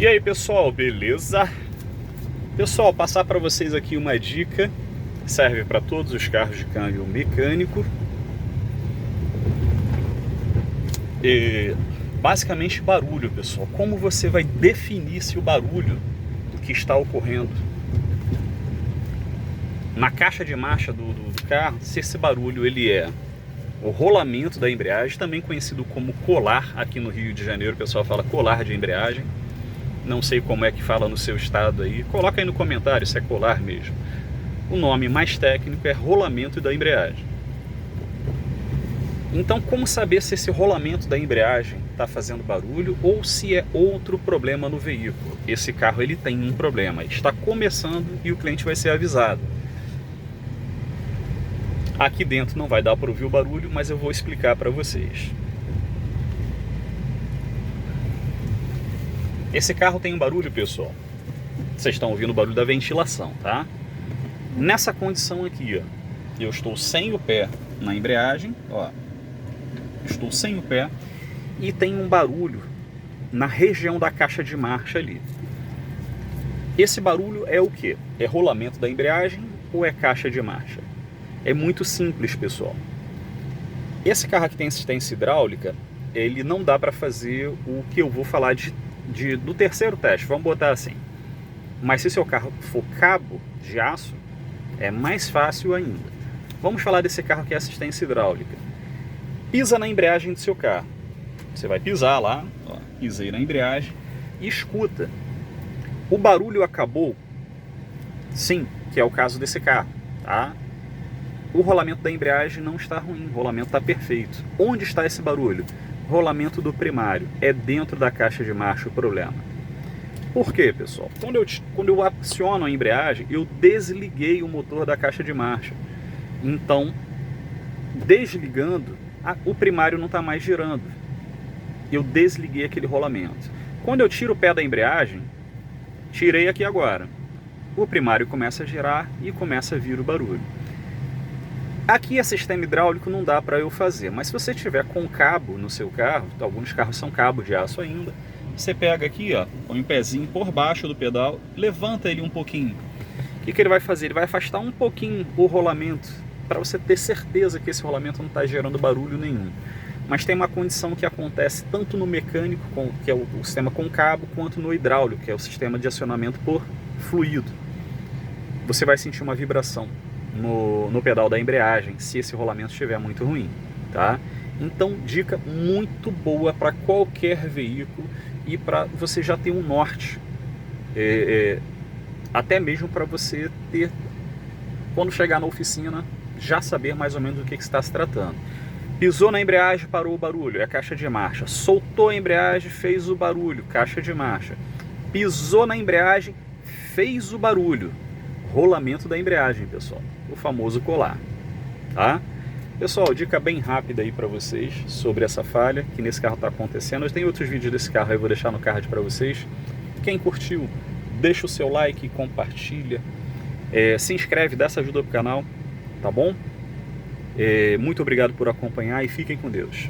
E aí pessoal, beleza? Pessoal, passar para vocês aqui uma dica, serve para todos os carros de câmbio mecânico. E basicamente barulho, pessoal. Como você vai definir se o barulho que está ocorrendo na caixa de marcha do carro, se esse barulho ele é o rolamento da embreagem, também conhecido como colar. Aqui no Rio de Janeiro o pessoal fala colar de embreagem. Não sei como é que fala no seu estado aí. Coloca aí no comentário se é colar mesmo. O nome mais técnico é rolamento da embreagem. Então, como saber se esse rolamento da embreagem está fazendo barulho ou se é outro problema no veículo? Esse carro ele tem um problema, está começando e o cliente vai ser avisado. Aqui dentro não vai dar para ouvir o barulho, mas eu vou explicar para vocês. Esse carro tem um barulho, pessoal. Vocês estão ouvindo o barulho da ventilação, tá? Nessa condição aqui, ó, eu estou sem o pé na embreagem, ó. Estou sem o pé e tem um barulho na região da caixa de marcha ali. Esse barulho é o quê? É rolamento da embreagem ou é caixa de marcha? É muito simples, pessoal. Esse carro aqui tem assistência hidráulica, ele não dá para fazer o que eu vou falar do terceiro teste, vamos botar assim. Mas se seu carro for cabo de aço, é mais fácil ainda. Vamos falar desse carro que é assistência hidráulica. Pisa na embreagem do seu carro. Você vai pisar lá, ó, pisei na embreagem e escuta. O barulho acabou? Sim, que é o caso desse carro, tá? O rolamento da embreagem não está ruim, o rolamento está perfeito. Onde está esse barulho? Rolamento do primário, é dentro da caixa de marcha o problema. Por quê, pessoal? Quando eu aciono a embreagem, eu desliguei o motor da caixa de marcha. Então, desligando, o primário não está mais girando. Eu desliguei aquele rolamento. Quando eu tiro o pé da embreagem, tirei aqui agora, o primário começa a girar e começa a vir o barulho. Aqui é sistema hidráulico, não dá para eu fazer, mas se você tiver com cabo no seu carro, alguns carros são cabo de aço ainda, você pega aqui, ó, põe um pezinho por baixo do pedal, levanta ele um pouquinho. O que ele vai fazer? Ele vai afastar um pouquinho o rolamento, para você ter certeza que esse rolamento não está gerando barulho nenhum. Mas tem uma condição que acontece tanto no mecânico, que é o sistema com cabo, quanto no hidráulico, que é o sistema de acionamento por fluido. Você vai sentir uma vibração no pedal da embreagem, se esse rolamento estiver muito ruim, tá? Então, dica muito boa para qualquer veículo e para você já ter um norte, até mesmo para você ter, quando chegar na oficina, já saber mais ou menos do que está se tratando. Pisou na embreagem, parou o barulho, é a caixa de marcha. Soltou a embreagem, fez o barulho, caixa de marcha. Pisou na embreagem, fez o barulho, rolamento da embreagem, pessoal, o famoso colar, tá? Pessoal, dica bem rápida aí para vocês sobre essa falha que nesse carro está acontecendo. Eu tenho outros vídeos desse carro aí, eu vou deixar no card para vocês. Quem curtiu, deixa o seu like, compartilha, se inscreve, dá essa ajuda pro canal, tá bom? Muito obrigado por acompanhar e fiquem com Deus.